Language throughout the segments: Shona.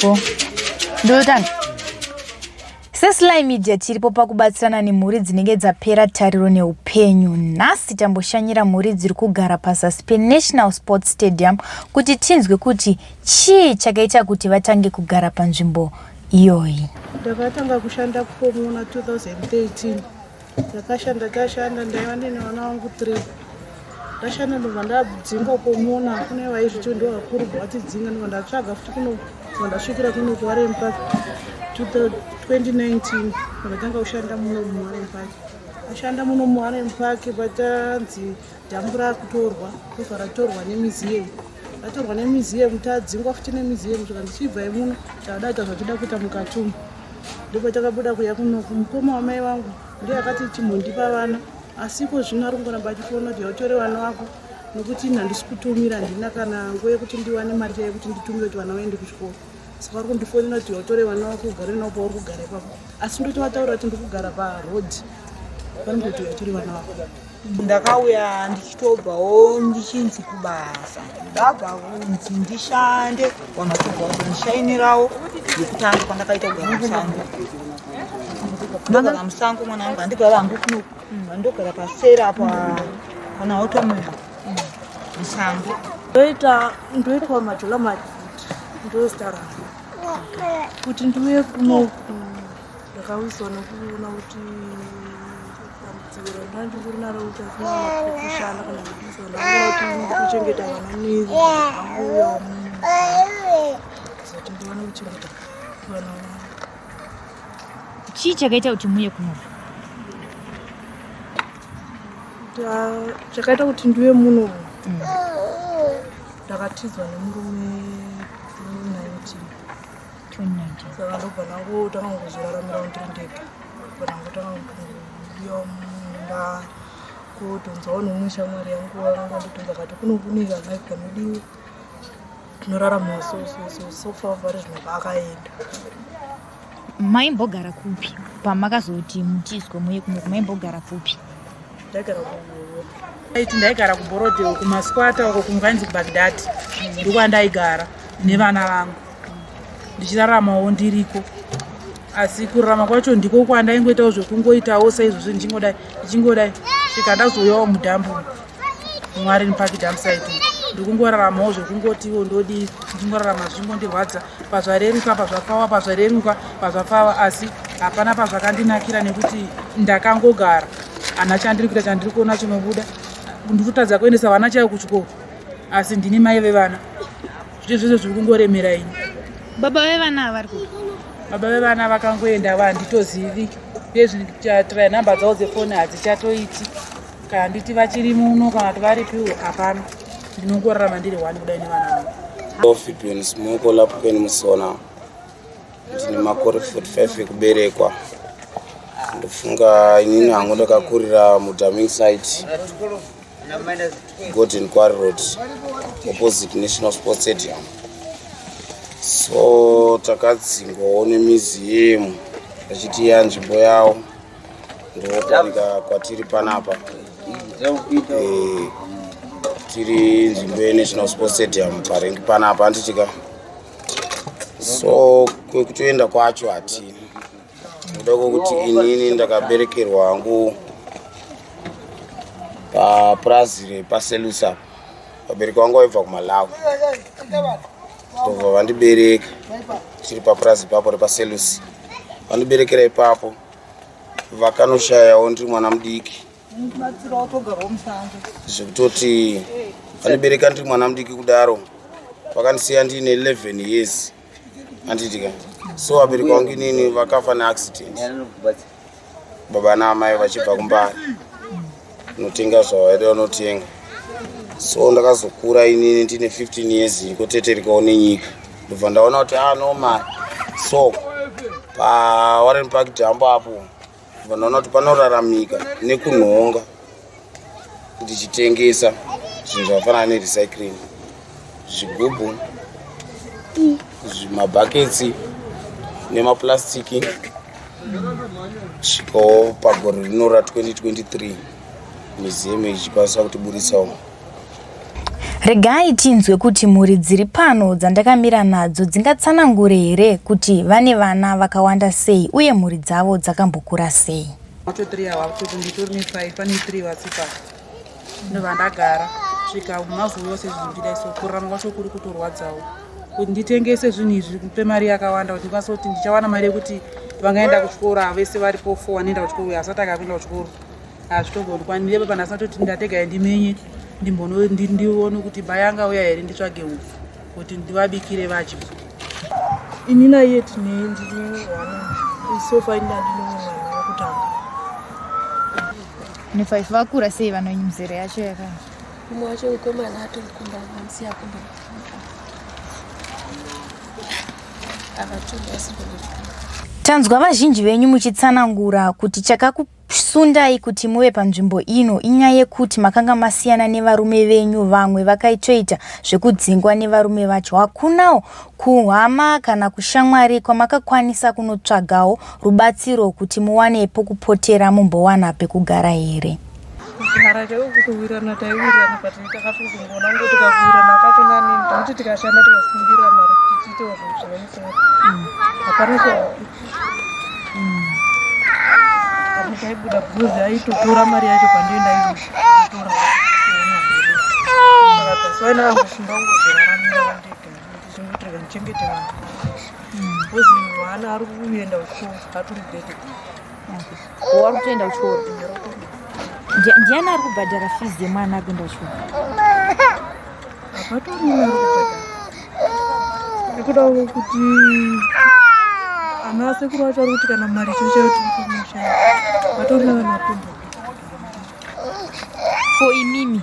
uripo. Ndotanga. Sly Media tiripo pakubatsirana nemhuri dzinenge dzapera tariro neupenyu. Nhasi tamboshanyira mhuri dziri kugara pazasi peNational Sports Stadium kuti tinzwe kuti chii chakaita kuti vatange kugara panzvimbo iyoyi. Ndakatanga kushanda kuPomona 2013. Ndakashanda ndaiva ndine vana vangu 3. Ndashanda ndobva ndadzinga Pomona kune vaizviti ndo vakuru vatidzinga ndobva ndatsvaga futi ndasvikira kuno kuWarren Park 2019. Ndakatanga kushanda muno muWarren Park. Ashanda muno muWarren Park patanzi dhambu rakutorwa ndobva ratorwa nemuseum. Ratorwa nemuseum tadzingwa futi nemuseum saka ndichibva imuno tadata zvatida kuita mukati umu. Ndipo takabuda kuya kuno kumukoma wamai vangu ndiye akati chimhondipa vana asiko zvino ari kungoramba achifoona kuti utore vana vako nokuti handisi kutumira ndina kana nguva yekuti ndiwane mari yekuti nditumire kuti vana vaende kuchikoro. Saka ari kundifonera kuti utore vana vako ugare navo pauri kugara ipapo. Asi ndotovataura kuti ndiri kugara paroad vanongoti utore vana vako. Ndakauya ndichitobvawo ndichinzi kubasa ndabva kunzi ndishande wamatorwa kuti ndishainirawo ndekutanga kwandakaita kugara Musango. Ndagara Musango mwana wangu handigara hangu kuno ndogara pasera pana automobile Musango. Ndoitwa majola madiki ndositara kuti ndiuye kuno ndakawiswa nekuona kuti ndandikurinaro kuti asina kushanda kana kuti kuchengeta vana mwiri auya kuti ndiwane kuchengeta vana. Chii chakaita kuti muuye kuno? Chakaita kuti ndiuye muno ndakatizwa nemurume 2019. Saka ndobva ndangotanga kuzviraramira ndiri ndega. Ndotanga kuuya munda kutonzawo nemushamwari yangu vangonditonza kati kunokunika mai kanodiwa tinorarama so far vari zvino akaenda. Maimbogara kupi pamakazoti mutizwe muuye kuno? Maimbogara kupi? Ndaigara kuBorodeo kumasquata uko kunganzi kuBaghdad. Ndokwandaigara nevana vangu ndichiraramawo ndiriko. Asi kurarama kwacho ndiko kwandaingoitawo zvekungoitawo saizvozvo ndichingodai svika ndazoyawo mudhambu muWarren Park dam site. Ndikungoraramawo zvekungotiwo ndodi ndingorarama zvichingondirwadza pazvareruka pazvafawa pazvareruka pazvafawa asi hapana pazvakandinakira nekuti ndakangogara hana chandiri kuita chandiri kuona chinobuda. Ndikutadza kuendesa vana chaivo kuchikoro asi ndini mai vevana zvito zvese zviri kungoremera ini. Baba vevana vari kupi? Baba vevana vakangoenda vanditozivi nezvitira nhamba dzavo dzefoni hadzichatoiti kana nditi vachiri muno kana kuti varipiwo hapana. Ndinongorarama ndiri wani kudai nevana vangu. Ofipeni Simoko Lapukeni Musona. Ndine makore 45 ekuberekwa. Ndofunga inini hangu ndakakurira mudamming site Golden Quarry Road opposite National Sports Stadium. So takadzingawo nemuseum achiti yanzvimbo yawo ndokuika kwatiri panapa. Tiri nzvimbo yeNational Sports Stadium parengi panapa ndichika. So kwekutoenda kwacho hatini. Ndoko kuti inini ndakaberekerwa hangu paPrazire paSelusa. Vabereki vangu vaibva kuMalawi. Ndobva vandibereka tiri paPrazire papo repaSelusa. Vandiberekera ipapo vakanoshayawo ndiri mwana mudiki. Zvekutoti vandibereka ndiri mwana mudiki kudaro vakandisiya ndine 11 years handitika. So vabereki vangu inini vakafa neaccident. Baba naamai vachibva kuMbare notenga zvavaida vanotenga. So ndakazokura inini ndine 15 years ndikoteterekawo nenyika. Ndobva ndaona kuti no mari. So paWarren Park dhambo apo ndobva ndaona kuti panoraramika nekunhonga ndichitengesa zvinhu zvakafanana nerecycling, zvigubhu, zvimabhaketsi nemaplastiki. Svikawo pagore rino ra2023 museum ichikwanisa kutiburitsawo. Regai tinzwe kuti mhuri dziri pano dzandakamira nadzo dzingatsanangure here kuti vane vana vakawanda sei uye mhuri dzavo dzakambokura sei. Wacho 3 awa kuti nditori ne5 pane 3 wasipa. Ndovandagara svika mazuva yose zvinodai so kurarama kwacho kuri kutorwadzawo. Kuti nditengese zvinhu izvi kupe mari yakawanda kuti ndikwanise kuti ndichawana mari yekuti vangaenda kuchikora vese varipo 4 vanoenda kuchikoro asati akakuenda kuchikoro. Hazvitogoni kwandire pana asati ndatega ndimenye ndione kuti bayanga uya here nditsvage ufu kuti ndivabikire vadye. Inina yet ndine wana isofa ina ndine mwana wekutanga. Ni 5 vakura sei vanonyimzera yacho yaka. Umwe wacho ukomana atokumba musiya kumba. Avatumba sibono. Tanzwa vazhinji venyu muchitsanangura kuti chakakusundai kuti muve panzvimbo ino inyaya yekuti makanga masiyana nevarume venyu, vamwe vakaitoita zvekudzingwa nevarume vacho. Hakunawo kuhama kana kushamwari kwamakakwanisa kunotsvagawo rubatsiro kuti muwane pokupotera mumbowana pekugara here? Kugara chako kutowirirana taiwirirana pati takatozongona ngo tikawirirana kachona nini kuti tikashanda tikasungira mari kuti tiite zvinhu zvinoita. Hapana kwa Kaibuda bluzi aitotora mari yacho pandoenda izvo kutora saka angofumba ngozviraramira ndega ndizvingotirwa ndichengete vanhu bozi vana ari kuenda kuchikoro aturi bhedhe Wari kutoenda kuchikoro. Ndiani ari kubhadhara fees yemwana akuenda kuchikoro? apatori mari kubhadhara nekuda kuti ana sekuru vacho vari kuti kana mari chochayo tirikumishaya vatori navanakumba. Ko imimi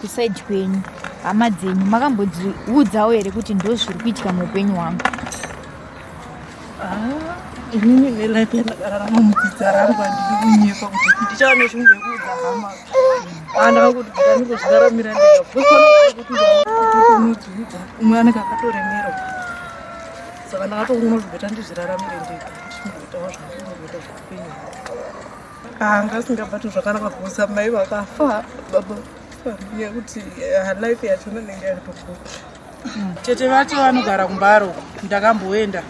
kusaidi kwenyu hama dzenyu makambodziudzawo here kuti ndo zviri kuitika muupenyu hwangu? Inini nelife yandakararama mudzidza rangu handidi kunyepa kuti ndichava nezvimwe zvekuudza hama andaka kuti ndandingozviraramira ndega kuti unodziudza umwe anenge akatoremera saka ndakatoona zvekuita ndizviraramire ndega ndichingoitawo zvaingoita zveupenyu anga asingabati zvakanaka kusa mai vakafa baba yekuti life yachona nenge yari pafupi. Tete vacho vanogara kumbaro ndakamboenda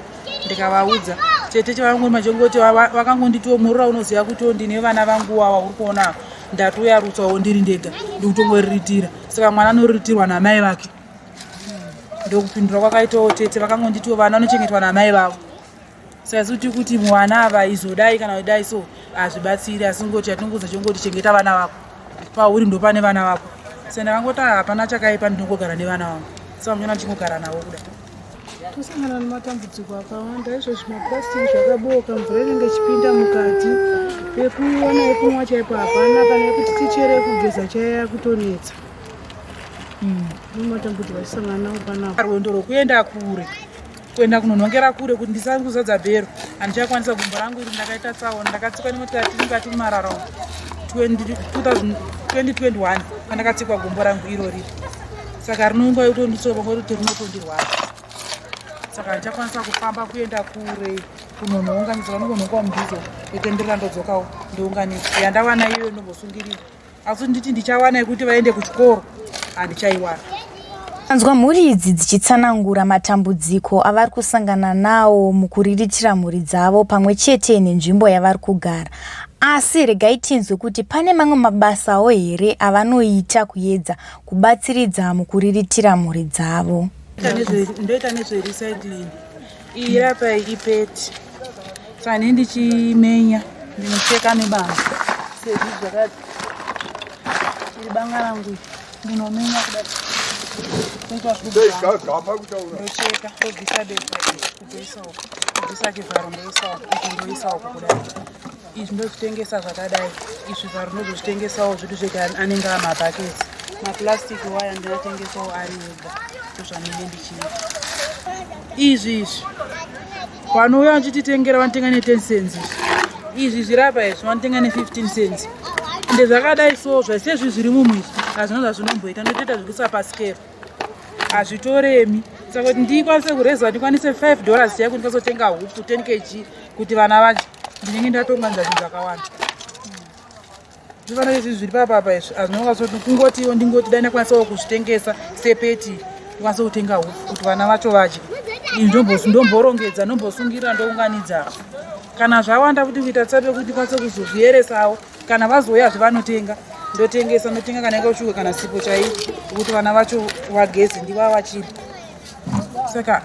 ndikavaudza tete chavangu majongoti vakangonditiomurura unoziva kuti ndine vana vangu wawa uri kuona ndatoyarutsawo ndiri ndega ndikutongoriritira saka mwana anoritirwa namai vake. Ndokupindura kwakaitawo tete vakangonditiwo vana vanochengetwa namai vavo saka kuti kuti mwana ava izodai kana kudai so hazvibatsiri asi ngoti atinongoza chongoti chengeta vana vako pauri ndo pane vana vako saka ndakangoti hapana chakaipa ndinongogara nevana vangu saka munyona ndichingogara navo kudai. Tosangana nematambudziko akawanda izvozvo mapurasitiki zvakaboka mvura inenge ichipinda mukati pekuona yekumwa chaipo hapana kana yekuti tichere kugeza chaiya kutonetsa. Nematambudziko achisangana nawo panapa. Rwendo rwokuenda kure kuenda kunonhongera kure kuti ndisakuzadza bhero handichakwanisa gumbo rangu iri ndakaita tsaona ndakatsikwa nemotokari tiringati mumararaunda 2021 pandakatsikwa gumbo rangu irori saka rinonga yotonditsopa kuti rinotondirwadza saka handichakwanisa kufamba kuenda kure kunonhounganidza vanongonhongawo mudhizo yotenderera ndodzokawo ndounganidza yandawana iyoyo ndombosungirira asi nditi ndichawana yekuti vaende kuchikoro handichaiwana. Tanzwa mhuri idzi dzichitsanangura matambudziko avari kusangana nawo mukuriritira mhuri dzavo pamwe chete nenzvimbo yavari kugara. Asi regai tinzwe kuti pane mamwe mabasawo here avanoita kuedza kubatsiridza mukuriritira mhuri dzavo. Ndoita nezverecycling iyi rapa ipeti saka ndichimenya ndinocheka nebanga sezvi zvakati iri banga rangu ndinomenya kudai ndocheka ndobvisa besa kubvisa chivharo ndoisawo kudai izvi ndozvitengesa zvakadai izvi zvaro ndozvitengesawo zvitu zveke anenge amabhaketi mapurasitiki waya ndinotengesawo ari ega zvanenge ndichiita izvi vanouya vachititengera vanotenga ne10 cents izvi zvirapa izvi vanotenga ne15 cents ende zvakadai so zvese zviri mumwizi hazvina zvinomboita ndotoita zvekuisa pasikero hazvitoremi saka kuti ndikwanise kureza ndikwanise $5 chaiyo kuti ndikazotenga hupu 10 kg kuti vana vadye ndinenge ndatonganidza zvinhu zvakawanda. zvifana izvi zviri papapa izvi hazvinonga zoti kungoti iwo ndingoti dai ndakwanisawo kuzvitengesa sepeti ndikwanisa kutenga hupfu kuti vana vacho vadye. Izvi ndomborongedza, ndombosungira, ndounganidza. Kana zvawanda kuti kuita tsape kuti kwanise kuzozvieresawo, kana vazouya zvavanotenga ndotenga kana ikauchuka kana sipo chaiyo kuti vana vacho vageze ndiva vachida. Saka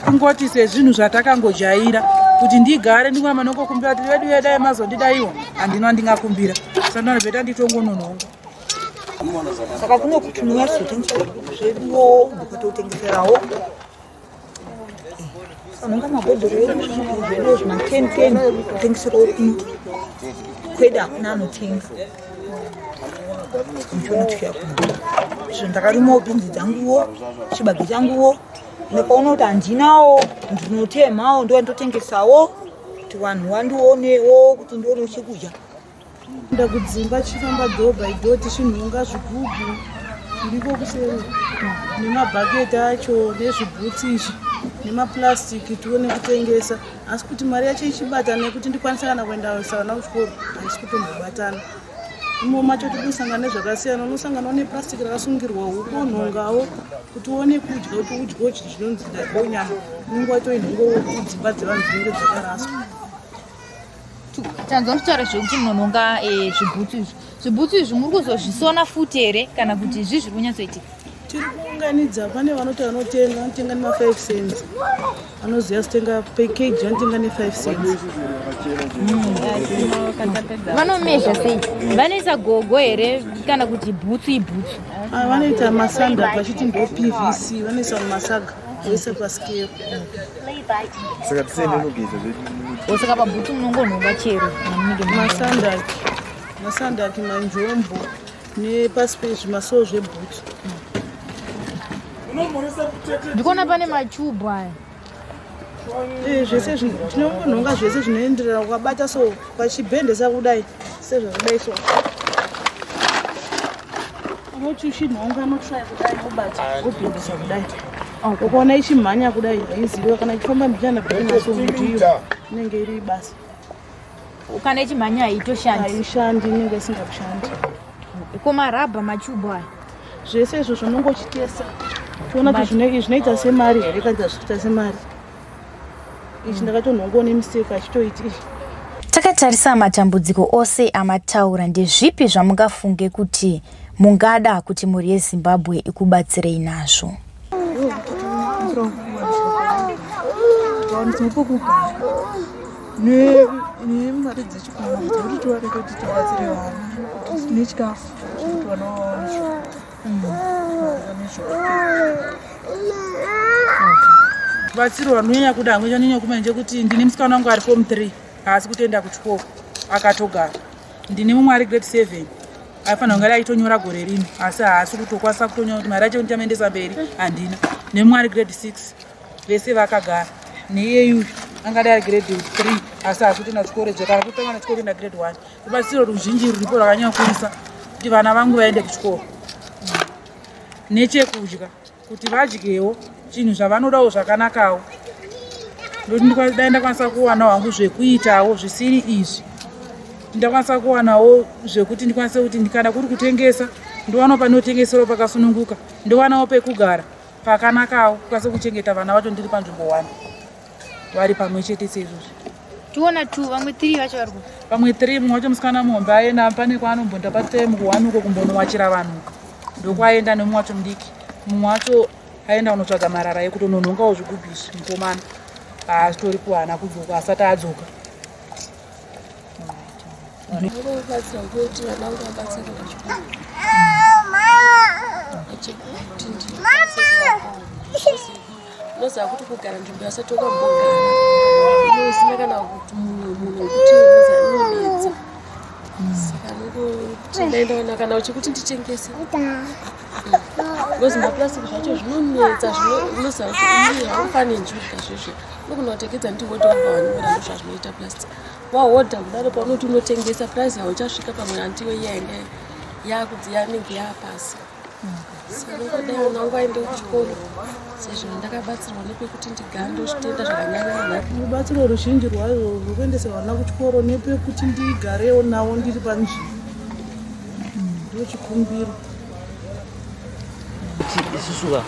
kungoti sezvinhu zvatakangojaira kuti ndigare ndingoramba nongokumbira kuti vedu dai mazondidaiwo handina ndingakumbira. Saka ndinobveta nditongononhonga. Saka kuno kuti munyazotengeswa zveduwo ndikatotengeserawo. Sanonga mabhodhoro edu zveduwo zvima10 kutengeserawo kuno. Kwedu hakuna anotenga. Ndichonotya kuno. Izvo ndakarimawo bhinzi dzanguwo, chibage changuwo. Ndikaona kuti handinawo ndinotemawo ndotengesawo kuti vanhu vandionewo kuti ndione chekudya. Nda kudzimba chifamba door by door tichinhonga zvigubhu ndiko kuseri nemabhaketi acho nezvibhutsi izvi nemapurasitiki tione kutengesa. Asi kuti mari yacho ichibata nekuti ndikwanisa kana kuendesa vana kuchikoro haisi kutombobatana. Imo macho tinosangana nezvakasiyana, unosanganawo nepurasitiki rakasungirwa huku nhongawo kuti uone kudya kuti udye zvinonzi nyama unenge watoinhongo kudzimba dzevanhu dzinenge dzakaraswa. Tanzwa kutaura zvekuti munonhonga zvibhutsu izvi. Zvibhutsu izvi muri kuzozvisona futi here kana kuti izvi zviri kunyatsoitika? Tiri kuunganidza, pane vanoti vanotenga nema5 cents. Vanoziva kutenga package vanotenga ne5 cents. Vanomezha sei? Vanoisa gogo here kana kuti bhutsu ibhutsu? Vanoita masanda vachiti ndo PVC, vanoisa mumasaga voisa paskero. Saka tisenenogeza Saka pabhutsu munongonhonga chero masandaki, manjombo nepasipesi zvimasoo zvebhutsu. ndikuona pane machubhu aya. Zvese tinongonhonga zvese zvinoenderana ukabata so pachibhendesa kudai sezvakudai so. Unoti uchinhonga unotsvaya kudai wobata wobhendesa kudai. Ukaona ichimhanya kudai haiziviwa kana ichifamba mbichana bhendaso ndiyo inenge iri basa. Kana ichimhanya haitoshandi? Haishandi, inenge isingakushandi. Komarabha machubhu aya zvese izvo zvinongochitesa tiona kuti zvinoita semari here kana zvichiita semari. Ichi ndakatonhongawo nemiseka achitoiti. Takatarisa matambudziko ose amataura, ndezvipi zvamungafunge kuti mungada kuti mhuri yeZimbabwe ikubatsirei nazvo? Nemari dzechikoro kuti tiwane kuti tibatsire vana nechikafu kuti vana vaone. Batsiro vanonyanya kuda nyanya kumanje kuti ndine musikana wangu ari form 3 haasi kutoenda kuchikoro akatogara. Ndine mumwe ari grade 7 aifanira kunge aitonyora gore rino asi haasi kutokwanisa kutonyora kuti mari yacho ndichamuendesa mberi handina. Nemumwe ari grade 6 vese vakagara. Neiyeyu angada ari grade 3 asi haasi kutoenda kuchikoro zvekare kutanga nachikoro kuenda grade 1. Rubatsiro ruzhinji ruripo rwakanyanya kuisa kuti vana vangu vaende kuchikoro. Nechekudya kuti vadyewo chinhu zvavanodawo zvakanakawo. Ndoti dai ndakwanisa kuwanawo hangu zvekuitawo zvisiri izvi. Ndakwanisa kuwanawo zvekuti ndikwanise kuti ndikada kuri kutengesa ndowanawo panotengesero pakasununguka, ndowanawo pekugara pakanakawo kukwanisa kuchengeta vana vacho ndiri panzvimbo 1 vari pamwe chete seizvozvo. Tiona 2 vamwe 3 vacho vari pamwe 3 mumwe wacho musikana muhombe aenda pane kwaanombonda patime 1 uko kumbonowachira vanhu ndokwaenda nemumwe wacho mudiki. Mumwe wacho aenda kunotsvaga marara ekutononhongawo zvigubhu izvi mukomana haasitori kuwana kudzoka asati adzoka. Ndinobatsira kuti vana vangu vabatsire kuchikoro. Unoziva kuti kugara nzvimbo yasati wakambogara inosina kana kuti munhu wekuti inonetsa. Saka ndinoti ndaendaona kana uchikuti nditengese ngozi mapurasitiki zvacho zvinonetsa, unoziva kuti ini haufani njuga zvizvi unogona kutekedzwa ndihodha wabva ndo zvazvinoita purasitiki. Wahodha kudaro paunoti unotengesa puraisi hauchasvika pamwe handiyo iya inge yakudzi yanenge yapasi. Saka ngodai mwana wangu aende kuchikoro sezvo ndakabatsirwa nepekuti ndigare ndozvitenda zvakanyanya. Rubatsiro ruzhinji rwayo rwekuendesa vana kuchikoro nepekuti ndigarewo nawo ndiri panzvimbo. ndochikumbiro kuti isusuka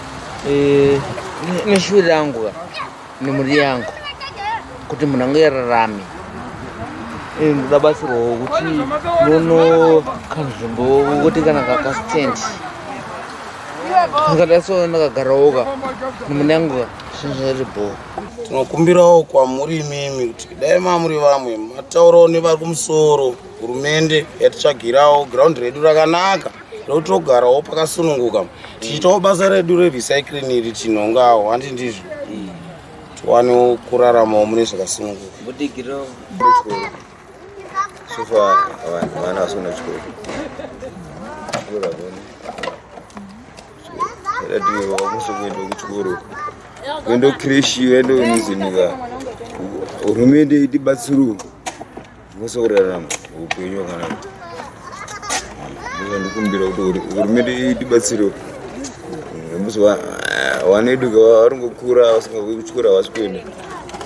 neshuri yangu nemuri yangu kuti munhu ange rarame ndoda batsirwawo kuti nono kanzvimbo kuti kana kakasitendi akadaso ndakagarawoka nemuni yangu zvinzaribo. Tinokumbirawo kwamuri imimi kuti dai mamuri vamwe mataurawo nevari kumusoro hurumende yatitsvagirawo ground redu rakanaka rokuti togarawo pakasununguka tichitawo basa redu rerecycling iri tinongawo handi ndizvo tiwanewo kuraramawo mune zvakasununguka. mudigirawo kuchikoro sofa vana vasina chikoro chikoro abone radio wakusokuenda kuchikoro kuenda kreshi kuenda unizinika hurumende itibatsiru musokurarama upenyu hwakanaka ndikumbira kuti hurumende itibatsiru musi vana vedu vari ngokura vasingagoi kuchikora havasi kuenda.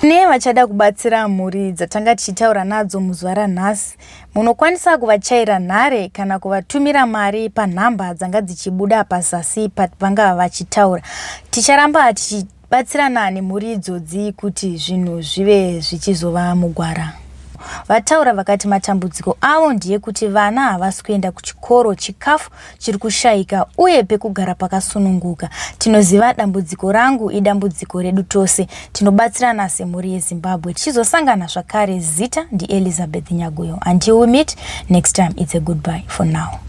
Ne vachada kubatsira mhuri dzatanga tichitaura nadzo muzuva ranhasi munokwanisa kuvachaira nhare kana kuvatumira mari panhamba dzanga dzichibuda pazasi pavanga vachitaura. Ticharamba tichibatsirana nemhuri idzodzi kuti zvinhu zvive zvichizova mugwara. Vataura vakati matambudziko avo ndiye kuti vana havasi kuenda kuchikoro, chikafu chiri kushayika uye pekugara pakasununguka. Tinoziva dambudziko rangu idambudziko redu tose. Tinobatsirana semhuri yeZimbabwe tichizosangana zvakare. Zita ndiElizabeth Nyagoyo. Until we meet next time, it's a goodbye for now.